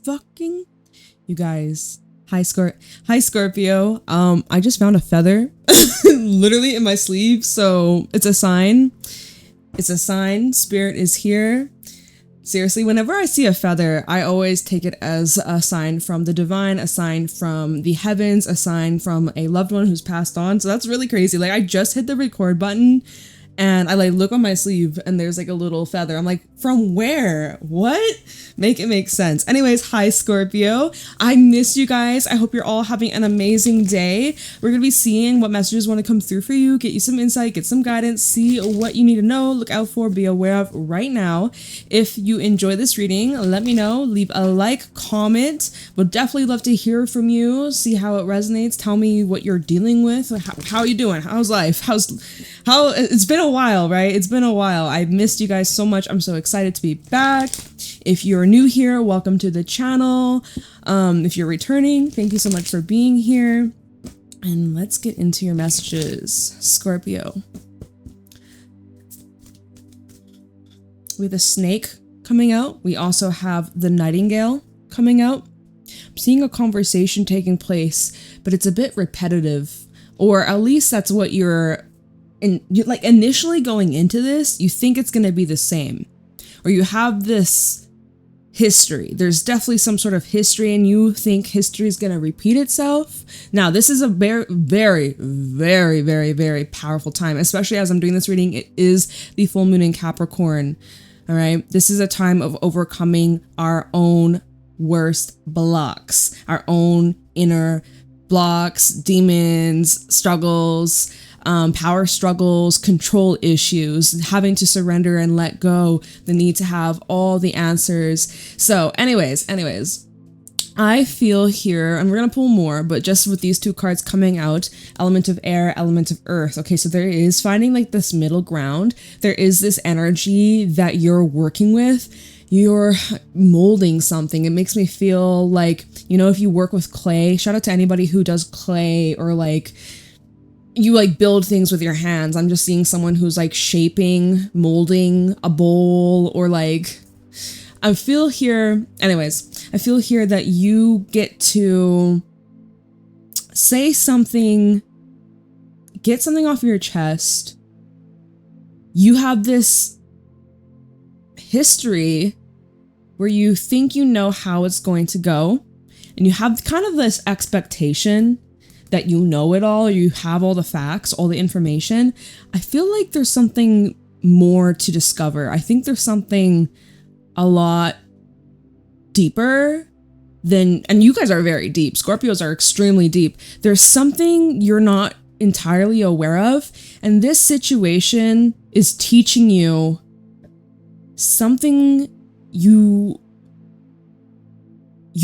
fucking, you guys. Hi Scorpio. I just found a feather literally in my sleeve. So it's a sign. It's a sign. Spirit is here. Seriously, whenever I see a feather, I always take it as a sign from the divine, a sign from the heavens, a sign from a loved one who's passed on. So that's really crazy. Like, I just hit the record button and I like look on my sleeve and there's like a little feather. I'm like, from where? What? Make it make sense. Anyways, hi Scorpio. I miss you guys. I hope you're all having an amazing day. We're going to be seeing what messages want to come through for you, get you some insight, get some guidance, see what you need to know, look out for, be aware of right now. If you enjoy this reading, let me know. Leave a like, comment. Would definitely love to hear from you, see how it resonates. Tell me what you're dealing with. How are you doing? How's life? It's been a while, right? It's been a while. I missed you guys so much. I'm so excited to be back. If you're new here, welcome to the channel. If you're returning, thank you so much for being here. And let's get into your messages, Scorpio. We have the snake coming out. We also have the nightingale coming out. I'm seeing a conversation taking place, but it's a bit repetitive, or at least that's what you're like initially going into this. You think it's going to be the same, or you have this history. There's definitely some sort of history and you think history is going to repeat itself. Now, this is a very, very, very, very, very powerful time, especially as I'm doing this reading. It is the full moon in Capricorn. All right. This is a time of overcoming our own worst blocks, our own inner blocks, demons, struggles, power struggles, control issues, having to surrender and let go, the need to have all the answers. So anyways, I feel here, and we're going to pull more, but just with these two cards coming out, element of air, element of earth. Okay, so there is finding like this middle ground. There is this energy that you're working with. You're molding something. It makes me feel like, you know, if you work with clay, shout out to anybody who does clay, or like you like build things with your hands. I'm just seeing someone who's like shaping, molding a bowl, or like, I feel here that you get to say something, get something off your chest. You have this history where you think you know how it's going to go, and you have kind of this expectation that you know it all, or you have all the facts, all the information. I feel like there's something more to discover. I think there's something a lot deeper than, and you guys are very deep. Scorpios are extremely deep. There's something you're not entirely aware of, and this situation is teaching you something you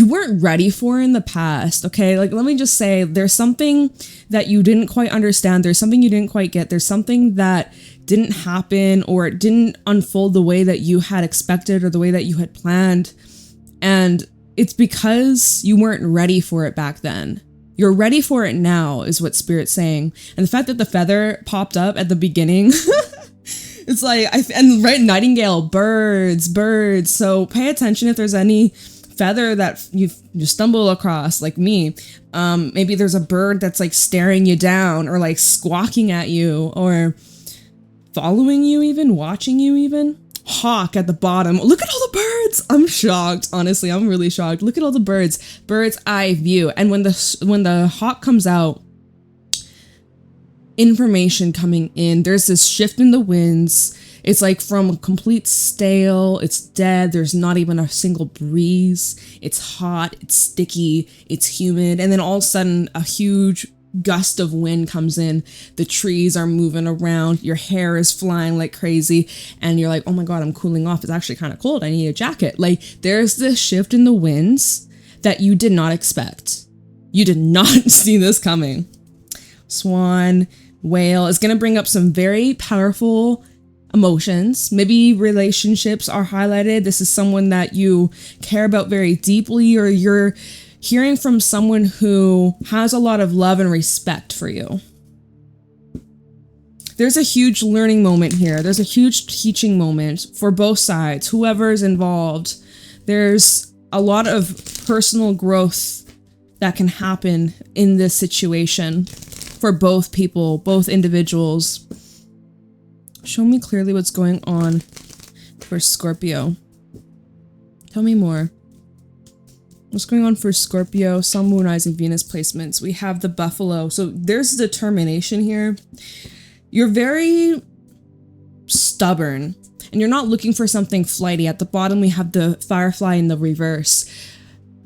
weren't ready for in the past, okay? Like, let me just say, there's something that you didn't quite understand. There's something you didn't quite get. There's something that didn't happen, or it didn't unfold the way that you had expected or the way that you had planned. And it's because you weren't ready for it back then. You're ready for it now, is what Spirit's saying. And the fact that the feather popped up at the beginning, it's like, and right, nightingale, birds. So pay attention if there's any feather that you stumble across, like me. Maybe there's a bird that's like staring you down, or like squawking at you, or following you even, watching you even. Hawk at the bottom. Look at all the birds. I'm shocked. Honestly, I'm really shocked. Look at all the birds. Bird's eye view. And when the hawk comes out, information coming in. There's this shift in the winds. It's like from complete stale, it's dead, there's not even a single breeze, it's hot, it's sticky, it's humid, and then all of a sudden a huge gust of wind comes in, the trees are moving around, your hair is flying like crazy, and you're like, oh my god, I'm cooling off, it's actually kind of cold, I need a jacket. Like, there's this shift in the winds that you did not expect. You did not see this coming. Swan, whale is going to bring up some very powerful emotions. Maybe relationships are highlighted. This is someone that you care about very deeply, or you're hearing from someone who has a lot of love and respect for you. There's a huge learning moment here. There's a huge teaching moment for both sides, whoever's involved. There's a lot of personal growth that can happen in this situation for both people, both individuals. Show me clearly what's going on for Scorpio. Tell me more. What's going on for Scorpio, Sun, Moon, Rising, Venus placements? We have the Buffalo. So there's determination here. You're very stubborn and you're not looking for something flighty. At the bottom, we have the Firefly in the reverse.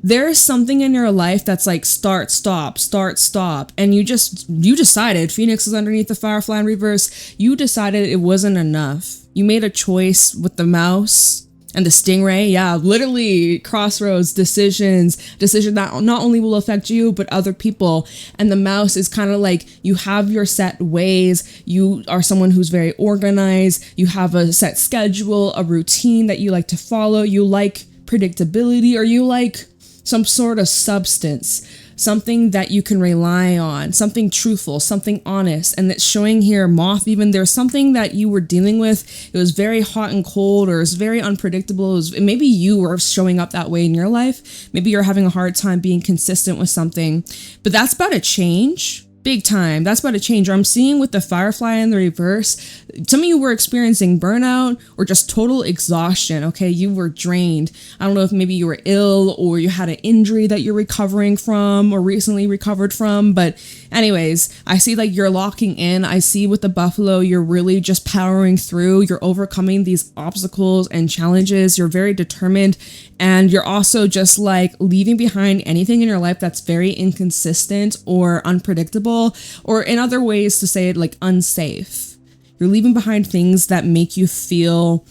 There's something in your life that's like start, stop, and you decided, Phoenix is underneath the Firefly in reverse, you decided it wasn't enough. You made a choice with the mouse and the stingray. Yeah, literally crossroads, decision that not only will affect you, but other people. And the mouse is kind of like, you have your set ways. You are someone who's very organized. You have a set schedule, a routine that you like to follow. You like predictability, or you like some sort of substance, something that you can rely on, something truthful, something honest. And it's showing here, Moth, even there's something that you were dealing with. It was very hot and cold, or it was very unpredictable. Maybe you were showing up that way in your life. Maybe you're having a hard time being consistent with something, but that's about to change. Big time. That's about to change. Or I'm seeing with the Firefly in the reverse, some of you were experiencing burnout or just total exhaustion. Okay, you were drained. I don't know if maybe you were ill or you had an injury that you're recovering from or recently recovered from. But anyways, I see like you're locking in. I see with the Buffalo, you're really just powering through. You're overcoming these obstacles and challenges. You're very determined. And you're also just like leaving behind anything in your life that's very inconsistent or unpredictable, or in other ways to say it, like unsafe. You're leaving behind things that make you feel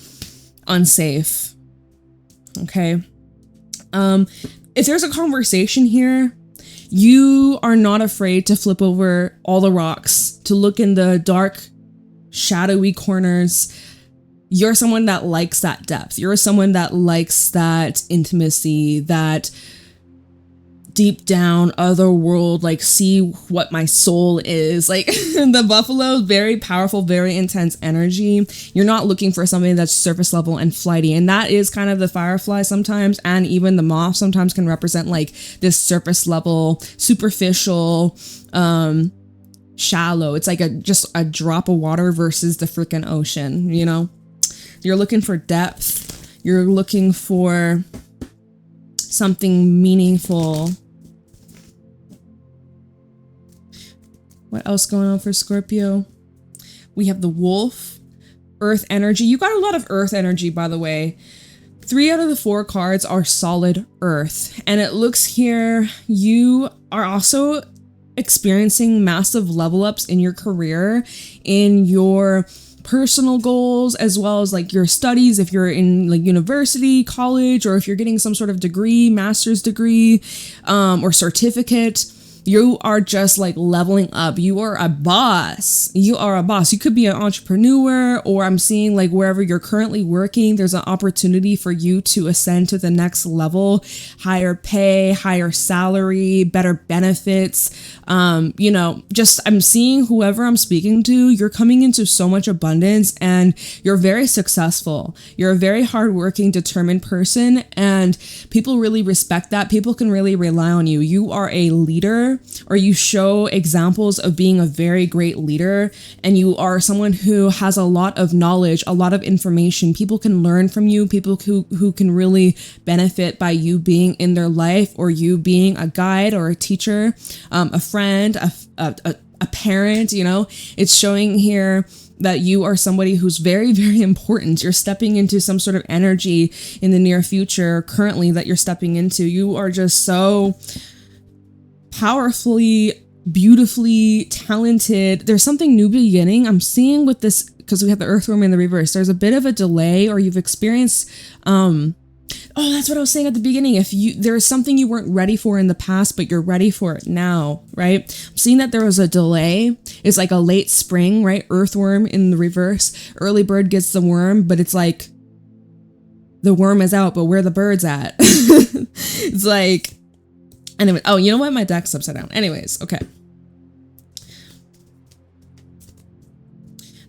unsafe. Okay. If there's a conversation here, you are not afraid to flip over all the rocks, to look in the dark, shadowy corners. You're someone that likes that depth. You're someone that likes that intimacy, that deep down other world, like see what my soul is. Like the Buffalo, very powerful, very intense energy. You're not looking for something that's surface level and flighty. And that is kind of the Firefly sometimes, and even the Moth sometimes can represent like this surface level, superficial, shallow. It's like just a drop of water versus the freaking ocean, you know? You're looking for depth. You're looking for something meaningful. What else going on for Scorpio? We have the Wolf, Earth energy. You got a lot of Earth energy, by the way. 3 out of the 4 cards are solid Earth. And it looks here, you are also experiencing massive level ups in your career, in your personal goals, as well as like your studies, if you're in like university, college, or if you're getting some sort of degree, master's degree, or certificate. You are just like leveling up. You are a boss. You are a boss. You could be an entrepreneur, or I'm seeing like wherever you're currently working, there's an opportunity for you to ascend to the next level, higher pay, higher salary, better benefits. You know, just I'm seeing whoever I'm speaking to, you're coming into so much abundance and you're very successful. You're a very hardworking, determined person, and people really respect that. People can really rely on you. You are a leader, or you show examples of being a very great leader, and you are someone who has a lot of knowledge, a lot of information. People can learn from you, people who can really benefit by you being in their life, or you being a guide or a teacher, a friend, a parent. You know, it's showing here that you are somebody who's very, very important. You're stepping into some sort of energy in the near future currently that you're stepping into. You are just so powerfully, beautifully talented. There's something new beginning. I'm seeing with this, because we have the Earthworm in the reverse, there's a bit of a delay, or you've experienced, oh, that's what I was saying at the beginning. If there's something you weren't ready for in the past, but you're ready for it now, right? I'm seeing that there was a delay. It's like a late spring, right? Earthworm in the reverse. Early bird gets the worm, but it's like the worm is out, but where the bird's at? It's like, anyway, oh, you know what? My deck's upside down. Anyways, okay.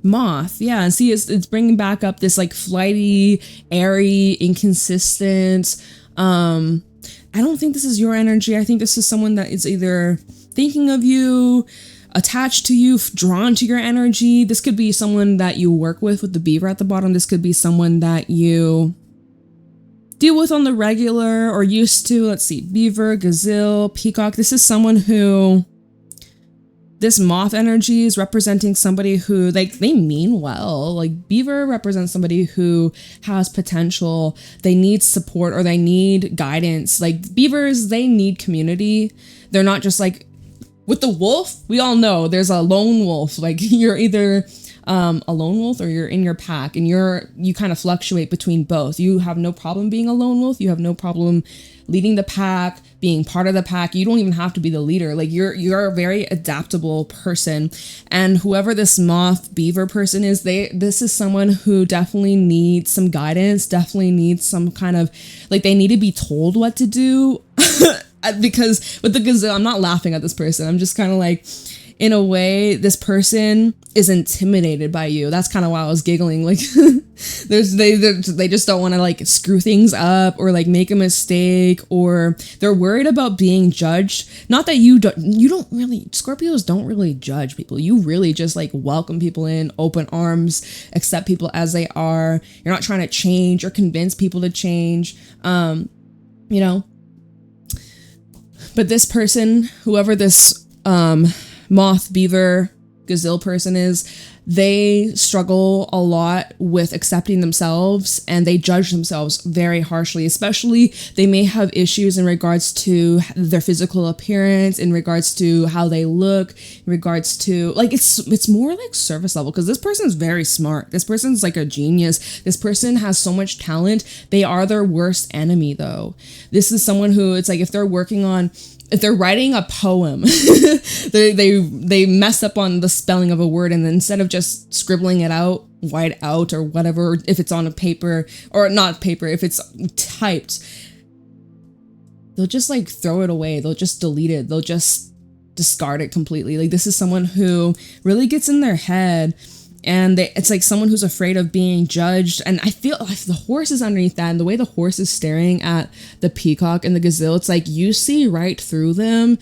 Moth, yeah, and see, it's bringing back up this like flighty, airy, inconsistent, I don't think this is your energy. I think this is someone that is either thinking of you, attached to you, drawn to your energy. This could be someone that you work with the beaver at the bottom. This could be someone that you deal with on the regular or used to. Let's see, beaver, gazelle, peacock. This is someone who, this moth energy is representing somebody who, like, they mean well. Like, beaver represents somebody who has potential. They need support or they need guidance. Like, beavers, they need community. They're not just like, with the wolf, we all know there's a lone wolf. Like, you're either a lone wolf or you're in your pack, and you kind of fluctuate between both. You have no problem being a lone wolf. You have no problem leading the pack, being part of the pack. You don't even have to be the leader. Like, you're a very adaptable person. And whoever this moth beaver person is, this is someone who definitely needs some guidance, definitely needs some kind of, like, they need to be told what to do. Because with the gazelle, I'm not laughing at this person. I'm just kind of like, in a way, this person is intimidated by you. That's kind of why I was giggling. Like, they just don't want to, like, screw things up or, like, make a mistake, or they're worried about being judged. Not that you don't really, Scorpios don't really judge people. You really just, like, welcome people in, open arms, accept people as they are. You're not trying to change or convince people to change. You know. But this person, whoever this moth, beaver, gazelle person is, they struggle a lot with accepting themselves, and they judge themselves very harshly. Especially, they may have issues in regards to their physical appearance, in regards to how they look, in regards to, like, it's more like surface level, because this person's very smart. This person's like a genius. This person has so much talent. They are their worst enemy, though. This is someone who, it's like, if they're writing a poem, they mess up on the spelling of a word, and then instead of just scribbling it out, white out or whatever, if it's on a paper, or not paper, if it's typed, they'll just, like, throw it away. They'll just delete it. They'll just discard it completely. Like, this is someone who really gets in their head, and it's like someone who's afraid of being judged. And I feel like the horse is underneath that, and the way the horse is staring at the peacock and the gazelle, it's like you see right through them,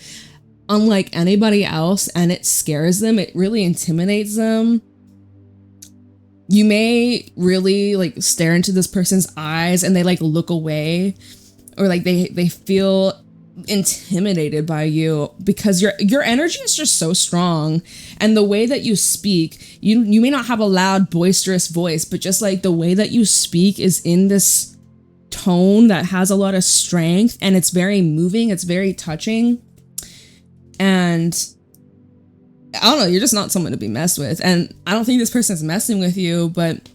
unlike anybody else, and it scares them. It really intimidates them. You may really, like, stare into this person's eyes and they, like, look away, or like they feel intimidated by you, because your energy is just so strong, and the way that you speak, you may not have a loud boisterous voice, but just, like, the way that you speak is in this tone that has a lot of strength, and it's very moving, it's very touching, and I don't know, you're just not someone to be messed with. And I don't think this person's messing with you, but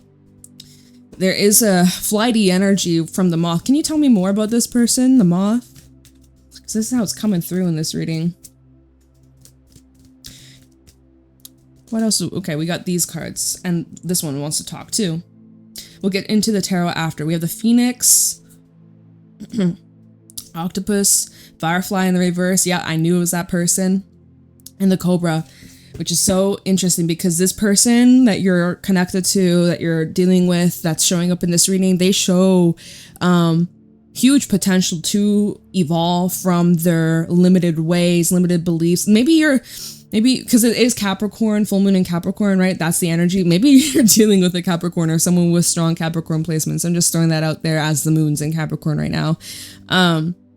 there is a flighty energy from the moth. Can you tell me more about this person, the moth? Because this is how it's coming through in this reading. What else? Okay, we got these cards, and this one wants to talk too. We'll get into the tarot after. We have the Phoenix, Octopus, Firefly in the reverse. Yeah, I knew it was that person. And the Cobra, which is so interesting because this person that you're connected to, that you're dealing with, that's showing up in this reading, they show huge potential to evolve from their limited ways, limited beliefs. Maybe because it is Capricorn, full moon in Capricorn, right? That's the energy. Maybe you're dealing with a Capricorn or someone with strong Capricorn placements. I'm just throwing that out there as the moon's in Capricorn right now.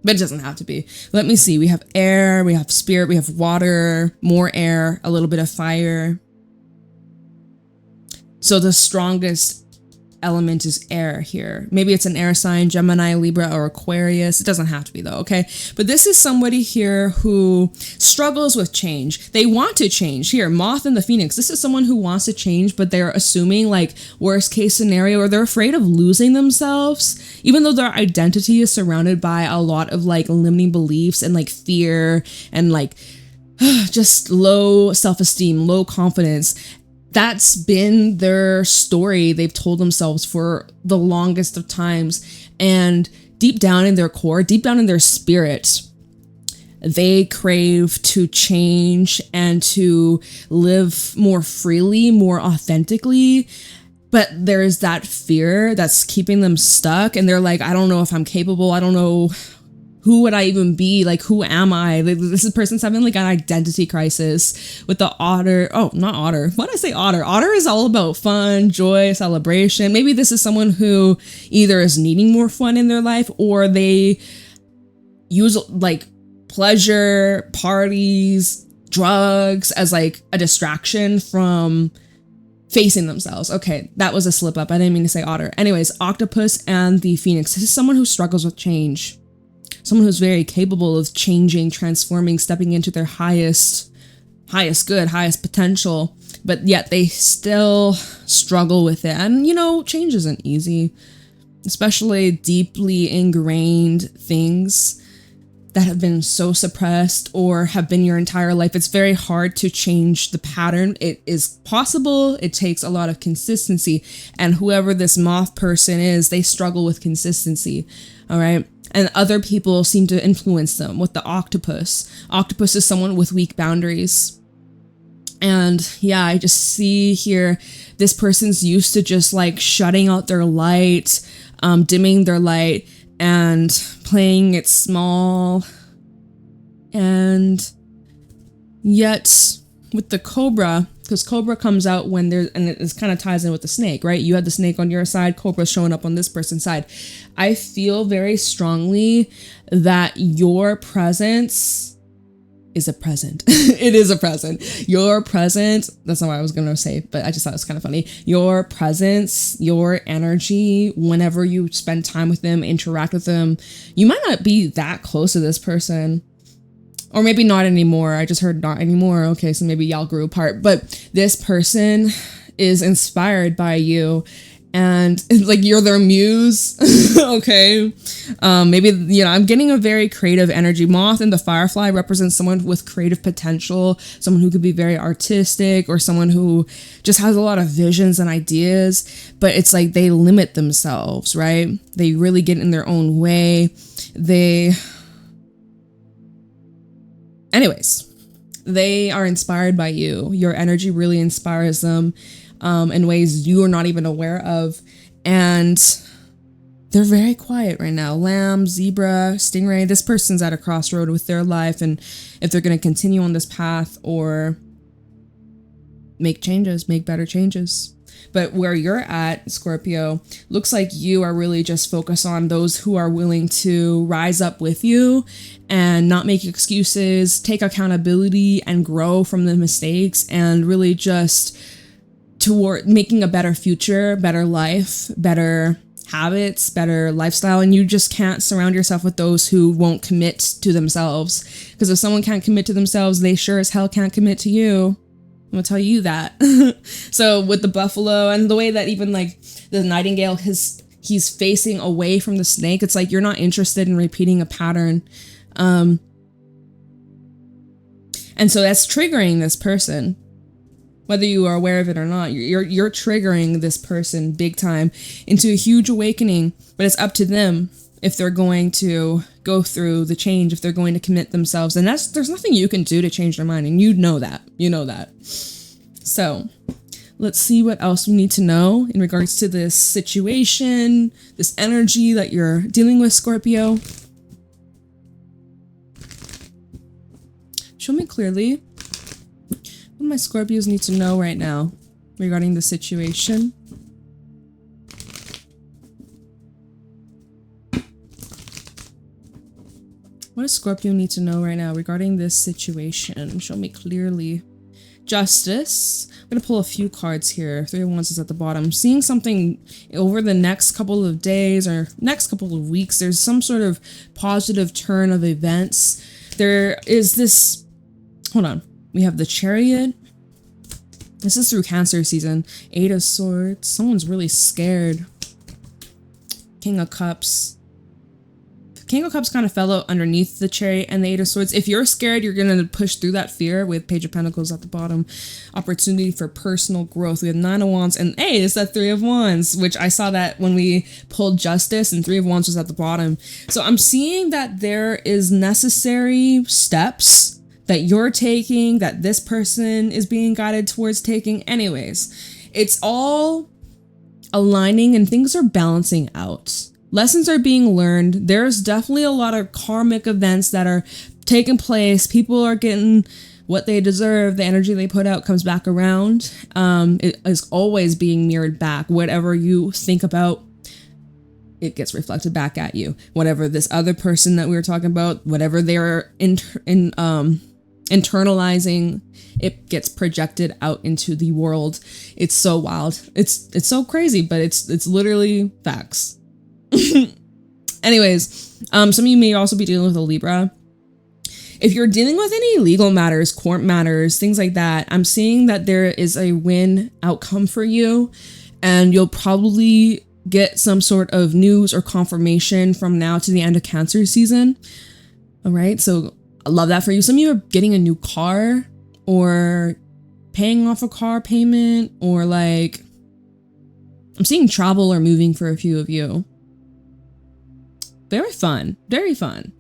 But it doesn't have to be. Let me see. We have air, we have spirit, we have water, more air, a little bit of fire. So the strongest element is air here. Maybe it's an air sign, Gemini, Libra, or Aquarius. It doesn't have to be though, okay? But this is somebody here who struggles with change. They want to change. Here, Moth and the Phoenix. This is someone who wants to change, but they're assuming like worst case scenario, or they're afraid of losing themselves, even though their identity is surrounded by a lot of like limiting beliefs and like fear and like just low self-esteem, low confidence. That's been their story they've told themselves for the longest of times. And deep down in their core, deep down in their spirit, they crave to change and to live more freely, more authentically. but there's that fear that's keeping them stuck, and they're like, I don't know if I'm capable. I don't know, who would I even be? Like, who am I? Like, this person's having like an identity crisis with the otter. Oh, not otter. Why did I say otter? Otter is all about fun, joy, celebration. Maybe this is someone who either is needing more fun in their life, or they use like pleasure, parties, drugs as like a distraction from facing themselves. Okay, that was a slip up. I didn't mean to say otter. Anyways, octopus and the phoenix. This is someone who struggles with change. Someone who's very capable of changing, transforming, stepping into their highest good, highest potential, but yet they still struggle with it. And, you know, change isn't easy, especially deeply ingrained things that have been so suppressed or have been your entire life. It's very hard to change the pattern. It is possible. It takes a lot of consistency. And whoever this moth person is, they struggle with consistency. All right. And other people seem to influence them with the octopus. Octopus is someone with weak boundaries. And yeah, I just see here, this person's used to just like shutting out their light, dimming their light, and playing it small. And yet with the cobra, because cobra comes out when there's, and it kind of ties in with the snake, right? You had the snake on your side, cobra showing up on this person's side. I feel very strongly that your presence is a present. It is a present. Your presence, that's not what I was going to say, but I just thought it was kind of funny. Your presence, your energy, whenever you spend time with them, interact with them, you might not be that close to this person. Or maybe not anymore. I just heard not anymore. Okay, so maybe y'all grew apart. But this person is inspired by you. And like, you're their muse. Okay. Maybe, you know, I'm getting a very creative energy. Moth and the firefly represents someone with creative potential, someone who could be very artistic, or someone who just has a lot of visions and ideas. But it's like they limit themselves, right? They really get in their own way. Anyways, they are inspired by you. Your energy really inspires them in ways you are not even aware of. And they're very quiet right now. Lamb, zebra, stingray. This person's at a crossroad with their life, and if they're going to continue on this path or make changes, make better changes. But where you're at, Scorpio, looks like you are really just focused on those who are willing to rise up with you and not make excuses, take accountability, and grow from the mistakes, and really just toward making a better future, better life, better habits, better lifestyle. And you just can't surround yourself with those who won't commit to themselves. Because if someone can't commit to themselves, they sure as hell can't commit to you. I'm gonna tell you that. So with the buffalo and the way that even like the nightingale, he's facing away from the snake, it's like you're not interested in repeating a pattern. And so that's triggering this person, whether you are aware of it or not. You're triggering this person big time into a huge awakening, but it's up to them if they're going to go through the change, if they're going to commit themselves. And there's nothing you can do to change their mind. And you know that. So let's see what else we need to know in regards to this situation, this energy that you're dealing with, Scorpio. Show me clearly what my Scorpios need to know right now regarding the situation. What does Scorpio need to know right now regarding this situation? Show me clearly. Justice. I'm going to pull a few cards here. 3 of Wands is at the bottom. I'm seeing something over the next couple of days or next couple of weeks. There's some sort of positive turn of events. There is this... Hold on. We have the Chariot. This is through Cancer season. 8 of Swords. Someone's really scared. King of Cups. King of Cups kind of fell out underneath the Chariot and the 8 of Swords. If you're scared, you're going to push through that fear with Page of Pentacles at the bottom. Opportunity for personal growth. We have 9 of Wands and hey, it's that 3 of Wands, which I saw that when we pulled Justice and 3 of Wands was at the bottom. So I'm seeing that there is necessary steps that you're taking, that this person is being guided towards taking. Anyways, it's all aligning and things are balancing out. Lessons are being learned. There's definitely a lot of karmic events that are taking place. People are getting what they deserve. The energy they put out comes back around. It is always being mirrored back. Whatever you think about, it gets reflected back at you. Whatever this other person that we were talking about, whatever they're internalizing, it gets projected out into the world. It's so wild. It's so crazy, but it's literally facts. Anyways, some of you may also be dealing with a Libra. If you're dealing with any legal matters, court matters, things like that, I'm seeing that there is a win outcome for you, and you'll probably get some sort of news or confirmation from now to the end of Cancer season. All right, so I love that for you. Some of you are getting a new car or paying off a car payment, or like I'm seeing travel or moving for a few of you. Very fun, very fun.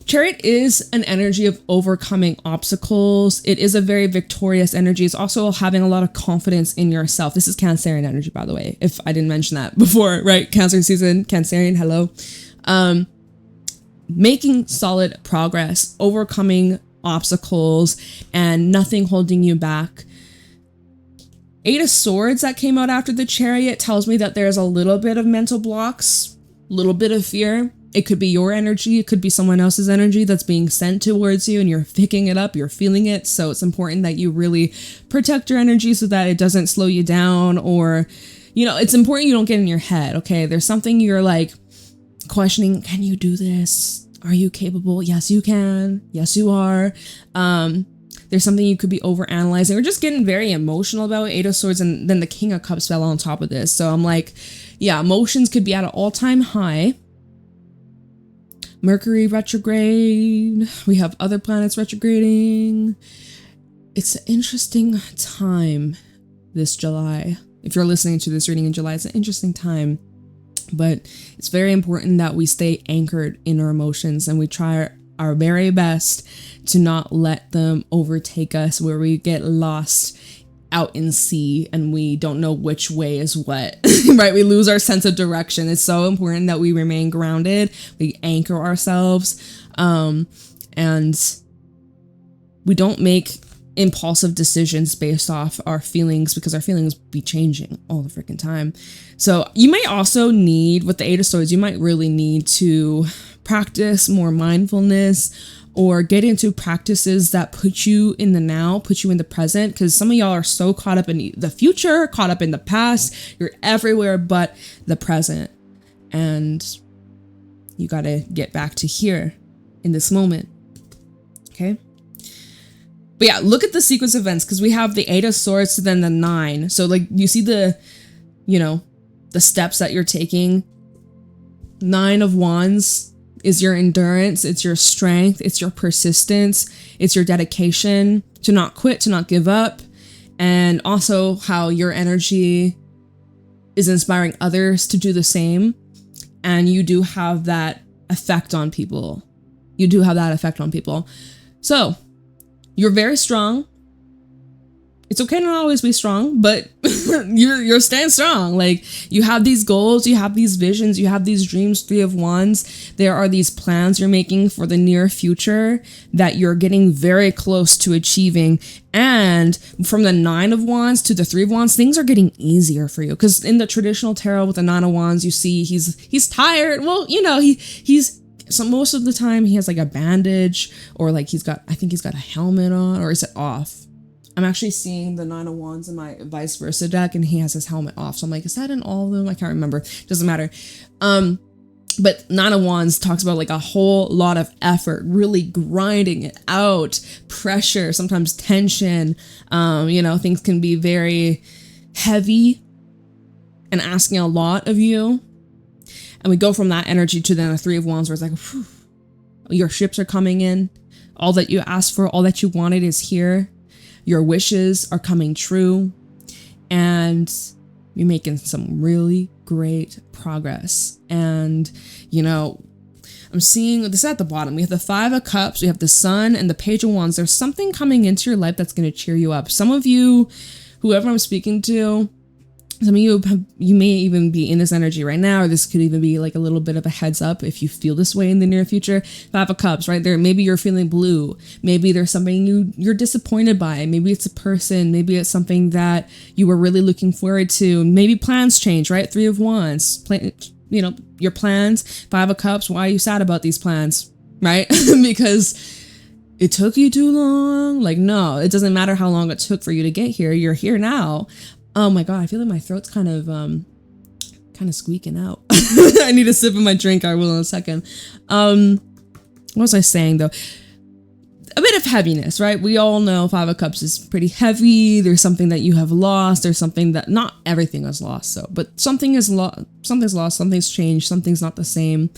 Chariot is an energy of overcoming obstacles. It is a very victorious energy. It's also having a lot of confidence in yourself. This is Cancerian energy, by the way, if I didn't mention that before, right? Cancer season, Cancerian, hello. Making solid progress, overcoming obstacles, and nothing holding you back. Eight of Swords that came out after the Chariot tells me that there's a little bit of mental blocks, a little bit of fear. It could be your energy. It could be someone else's energy that's being sent towards you and you're picking it up, you're feeling it. So it's important that you really protect your energy so that it doesn't slow you down, or, you know, it's important you don't get in your head. Okay. There's something you're like questioning. Can you do this? Are you capable? Yes, you can. Yes, you are. There's something you could be overanalyzing or just getting very emotional about. Eight of Swords, and then the King of Cups fell on top of this. So I'm like, yeah, emotions could be at an all-time high. Mercury retrograde. We have other planets retrograding. It's an interesting time this July. If you're listening to this reading in July, it's an interesting time. But it's very important that we stay anchored in our emotions and we try our very best to not let them overtake us, where we get lost out in sea and we don't know which way is what, right? We lose our sense of direction. It's so important that we remain grounded, we anchor ourselves, and we don't make impulsive decisions based off our feelings, because our feelings be changing all the freaking time. So you might also need, with the Eight of Swords, you might really need to practice more mindfulness, or get into practices that put you in the now, put you in the present, because some of y'all are so caught up in the future, caught up in the past. You're everywhere but the present. And you got to get back to here in this moment. Okay? But yeah, look at the sequence of events, because we have the Eight of Swords to then the 9. So like you see the, you know, the steps that you're taking. 9 of Wands is your endurance, it's your strength, it's your persistence, it's your dedication to not quit, to not give up, and also how your energy is inspiring others to do the same. And you do have that effect on people. You do have that effect on people. So you're very strong. It's okay to not always be strong, but you're staying strong. Like, you have these goals, you have these visions, you have these dreams. 3 of Wands. There are these plans you're making for the near future that you're getting very close to achieving. And from the 9 of Wands to the 3 of Wands, things are getting easier for you. Because in the traditional tarot with the 9 of Wands, you see he's tired. Well, you know, so most of the time he has like a bandage, or like I think he's got a helmet on, or is it off? I'm actually seeing the 9 of Wands in my vice versa deck, and he has his helmet off. So I'm like, is that in all of them? I can't remember. Doesn't matter. But 9 of Wands talks about like a whole lot of effort, really grinding it out, pressure, sometimes tension. You know, things can be very heavy and asking a lot of you. And we go from that energy to then a 3 of Wands, where it's like, whew, your ships are coming in. All that you asked for, all that you wanted is here. Your wishes are coming true, and you're making some really great progress. And, you know, I'm seeing this at the bottom. We have the 5 of Cups, we have the Sun, and the Page of Wands. There's something coming into your life that's going to cheer you up. Some of you, whoever I'm speaking to, Some of you may even be in this energy right now, or this could even be like a little bit of a heads up if you feel this way in the near future. Five of Cups, right there. Maybe you're feeling blue. Maybe there's something you're disappointed by. Maybe it's a person. Maybe it's something that you were really looking forward to. Maybe plans change, right? Three of Wands. You know, your plans. Five of Cups. Why are you sad about these plans, right? Because it took you too long. Like, no, it doesn't matter how long it took for you to get here. You're here now. Oh my God, I feel like my throat's kind of squeaking out. I need a sip of my drink. I will in a second. What was I saying though? A bit of heaviness, right? We all know Five of Cups is pretty heavy. There's something that you have lost. There's something that, not everything is lost, so, but something's lost, something's changed, something's not the same.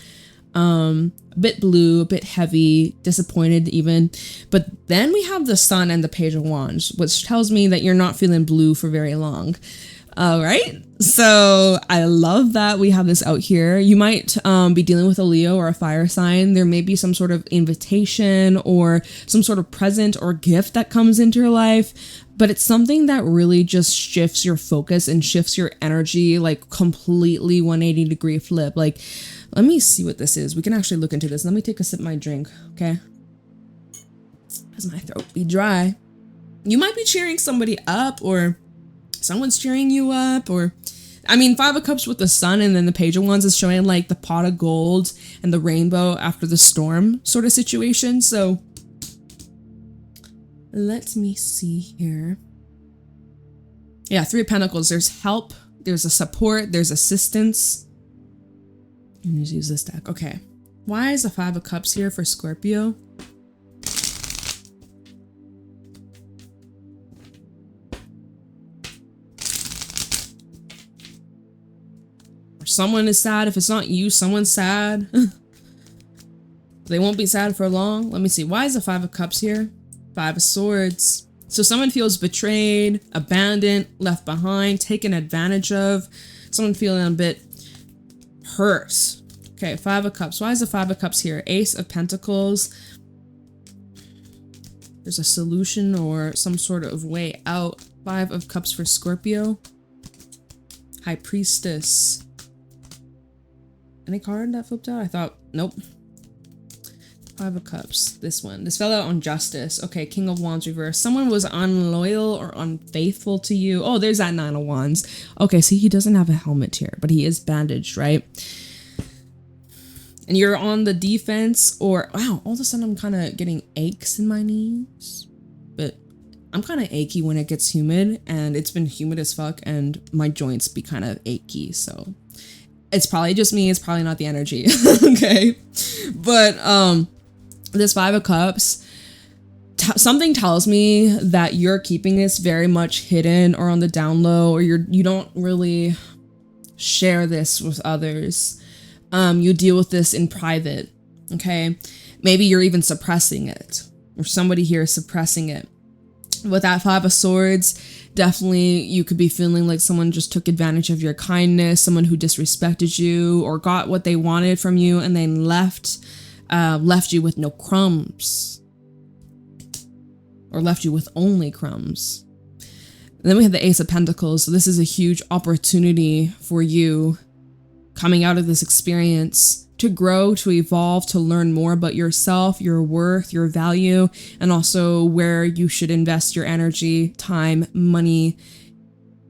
A bit blue, a bit heavy, disappointed even. But then we have the Sun and the Page of Wands, which tells me that you're not feeling blue for very long. All right. So I love that we have this out here. You might be dealing with a Leo or a fire sign. There may be some sort of invitation or some sort of present or gift that comes into your life, but it's something that really just shifts your focus and shifts your energy, like completely 180-degree flip. Like, let me see what this is. We can actually look into this. Let me take a sip of my drink, okay? Because my throat be dry. You might be cheering somebody up, or someone's cheering you up, or I mean, Five of Cups with the Sun and then the Page of Wands is showing like the pot of gold and the rainbow after the storm sort of situation. So let me see here. Yeah, Three of Pentacles. There's help, there's a support, there's assistance. Let me use this deck. Okay. Why is the Five of Cups here for Scorpio? Someone is sad. If it's not you, someone's sad. They won't be sad for long. Let me see. Why is the Five of Cups here? Five of Swords. So someone feels betrayed, abandoned, left behind, taken advantage of. Someone feeling a bit hurt. Okay, Five of Cups. Why is the Five of Cups here? Ace of Pentacles. There's a solution or some sort of way out. Five of Cups for Scorpio. High Priestess. Any card that flipped out? I thought, nope. Five of Cups. This one. This fell out on Justice. Okay, King of Wands reverse. Someone was unloyal or unfaithful to you. Oh, there's that Nine of Wands. Okay, see, he doesn't have a helmet here, but he is bandaged, right? And you're on the defense, or wow, all of a sudden I'm kind of getting aches in my knees. But I'm kind of achy when it gets humid, and it's been humid as fuck, and my joints be kind of achy, so it's probably just me. It's probably not the energy. Okay, but this Five of Cups, something tells me that you're keeping this very much hidden or on the down low, or you don't really share this with others. You deal with this in private. Okay, maybe you're even suppressing it, or somebody here is suppressing it. With that Five of Swords, definitely you could be feeling like someone just took advantage of your kindness, someone who disrespected you or got what they wanted from you and then left you with no crumbs, or left you with only crumbs. And then we have the Ace of Pentacles. So this is a huge opportunity for you coming out of this experience to grow, to evolve, to learn more about yourself, your worth, your value, and also where you should invest your energy, time, money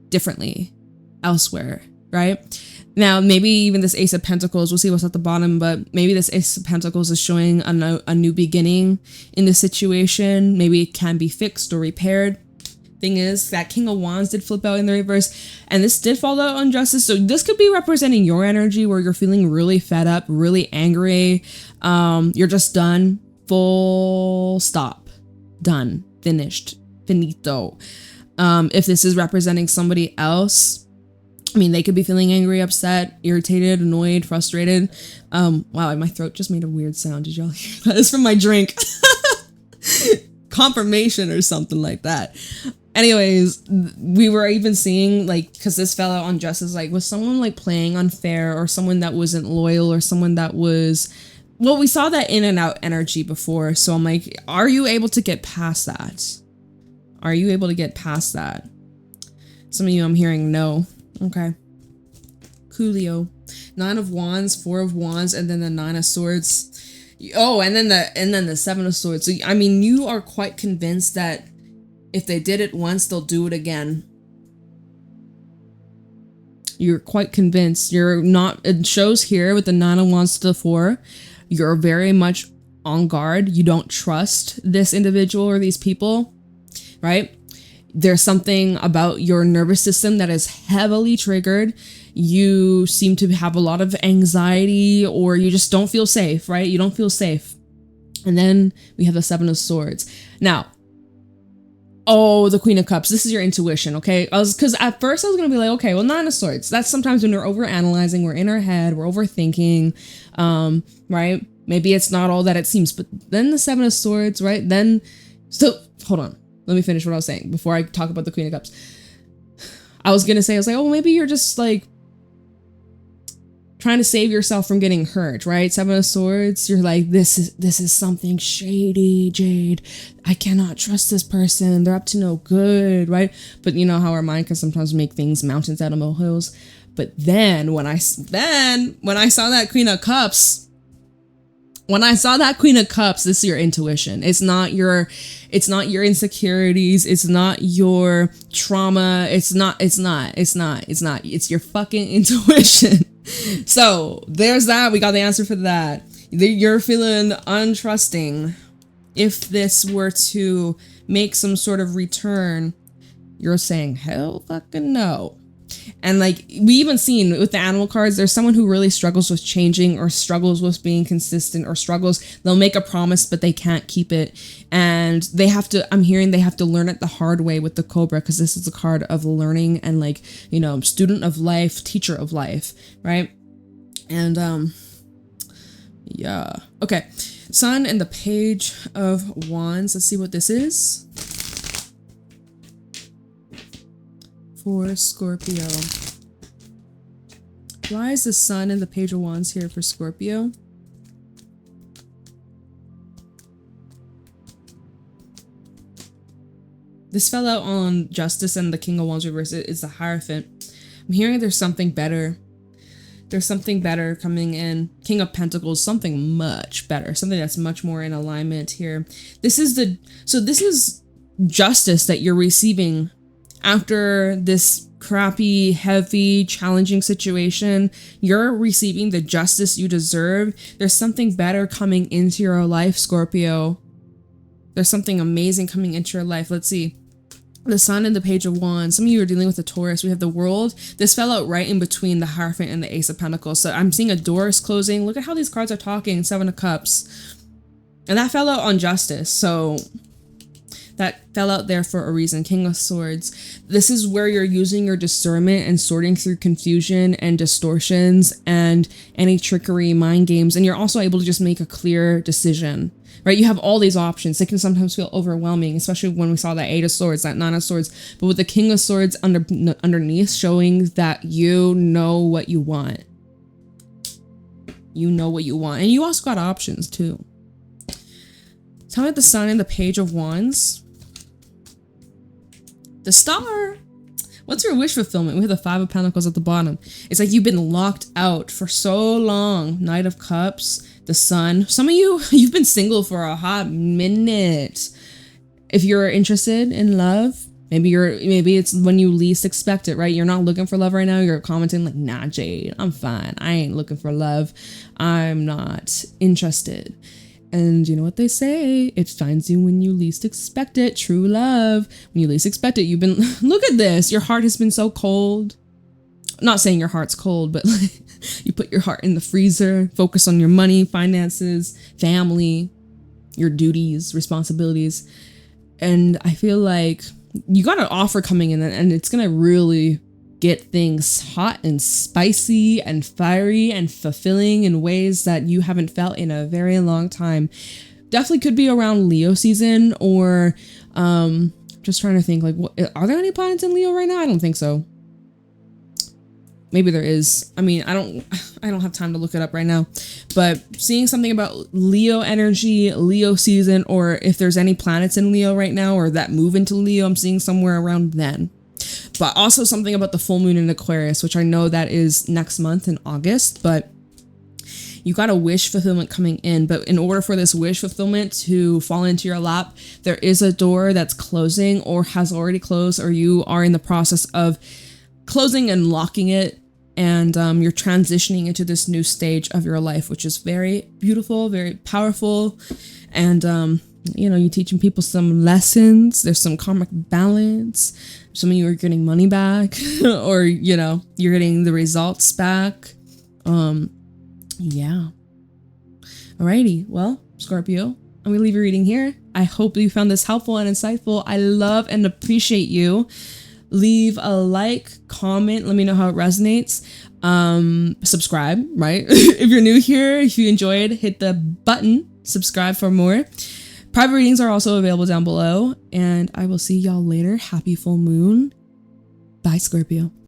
differently elsewhere, right? Now, maybe even this Ace of Pentacles, we'll see what's at the bottom, but maybe this Ace of Pentacles is showing a new beginning in this situation. Maybe it can be fixed or repaired. Thing is, that King of Wands did flip out in the reverse, and this did fall out on Justice. So this could be representing your energy where you're feeling really fed up, really angry. You're just done. Full stop. Done. Finished. Finito. If this is representing somebody else, I mean, they could be feeling angry, upset, irritated, annoyed, frustrated. Wow, my throat just made a weird sound. Did y'all hear that? It's from my drink. Confirmation or something like that. Anyways, we were even seeing, like, because this fell out on Justice, like, was someone like playing unfair, or someone that wasn't loyal, or someone that was, well, we saw that in and out energy before. So I'm like, are you able to get past that? Are you able to get past that? Some of you, I'm hearing no. Okay. Coolio. 9 of Wands, 4 of Wands, and then the 9 of Swords. Oh, and then the 7 of Swords. So, I mean, you are quite convinced that if they did it once, they'll do it again. You're quite convinced. You're not, it shows here with the 9 of Wands to the 4. You're very much on guard. You don't trust this individual or these people, right? There's something about your nervous system that is heavily triggered. You seem to have a lot of anxiety, or you just don't feel safe, right? You don't feel safe. And then we have the 7 of Swords. Now, oh, the Queen of Cups. This is your intuition, okay? Because at first I was going to be like, okay, well, 9 of Swords. That's sometimes when we're overanalyzing, we're in our head, we're overthinking, right? Maybe it's not all that it seems. But then the 7 of Swords, right? Then, so, hold on. Let me finish what I was saying before I talk about the Queen of Cups. I was going to say, I was like, oh, maybe you're just like trying to save yourself from getting hurt, right? 7 of Swords, you're like, this is something shady, Jade. I cannot trust this person. They're up to no good, right? But you know how our mind can sometimes make things mountains out of molehills. But then when I saw that Queen of Cups, this is your intuition. It's not your insecurities. It's not your trauma. It's your fucking intuition. So there's that. We got the answer for that. You're feeling untrusting. If this were to make some sort of return, you're saying, hell fucking no. And like we even seen with the animal cards, there's someone who really struggles with changing, or struggles with being consistent, or struggles. They'll make a promise, but they can't keep it. And they have to, I'm hearing they have to learn it the hard way with the Cobra, because this is a card of learning and like, you know, student of life, teacher of life, right? And yeah. Okay. Sun and the Page of Wands. Let's see what this is. For Scorpio. Why is the Sun and the Page of Wands here for Scorpio? This fell out on Justice, and the King of Wands reverse. It's the Hierophant. I'm hearing there's something better. There's something better coming in. King of Pentacles, something much better. Something that's much more in alignment here. This is justice that you're receiving after this crappy, heavy, challenging situation. You're receiving the justice you deserve. There's something better coming into your life, Scorpio. There's something amazing coming into your life. Let's see. The Sun and the Page of Wands. Some of you are dealing with a Taurus. We have the World. This fell out right in between the Hierophant and the Ace of Pentacles. So I'm seeing a door is closing. Look at how these cards are talking. 7 of Cups. And that fell out on Justice. So that fell out there for a reason. King of Swords. This is where you're using your discernment and sorting through confusion and distortions and any trickery, mind games. And you're also able to just make a clear decision, right? You have all these options. They can sometimes feel overwhelming, especially when we saw that 8 of Swords, that 9 of Swords. But with the King of Swords underneath, showing that you know what you want. You know what you want. And you also got options too. Tell me the Sun and the Page of Wands. The Star. What's your wish fulfillment? We have the 5 of Pentacles at the bottom. It's like you've been locked out for so long. Knight of Cups, the Sun. Some of you, you've been single for a hot minute. If you're interested in love, maybe it's when you least expect it, right? You're not looking for love right now. You're commenting like, nah, Jade, I'm fine. I ain't looking for love. I'm not interested. And you know what they say, it finds you when you least expect it. True love. When you least expect it, you've been, look at this. Your heart has been so cold. I'm not saying your heart's cold, but like, you put your heart in the freezer, focus on your money, finances, family, your duties, responsibilities. And I feel like you got an offer coming in, and it's going to really get things hot and spicy and fiery and fulfilling in ways that you haven't felt in a very long time. Definitely could be around Leo season, or just trying to think, like, are there any planets in Leo right now? I don't think so. Maybe there is. I mean, I don't have time to look it up right now, but seeing something about Leo energy, Leo season, or if there's any planets in Leo right now or that move into Leo, I'm seeing somewhere around then. but also something about the full moon in Aquarius, which I know that is next month in August, but you got a wish fulfillment coming in. But in order for this wish fulfillment to fall into your lap, there is a door that's closing or has already closed, or you are in the process of closing and locking it. And you're transitioning into this new stage of your life, which is very beautiful, very powerful. And, you know, you're teaching people some lessons. There's some karmic balance. Some of you are getting money back or, you know, you're getting the results back. Yeah. Alrighty. Well, Scorpio, I'm going to leave your reading here. I hope you found this helpful and insightful. I love and appreciate you. Leave a like, comment, let me know how it resonates. Subscribe, right? If you're new here, if you enjoyed, hit the button, subscribe for more. Private readings are also available down below, and I will see y'all later. Happy full moon. Bye, Scorpio.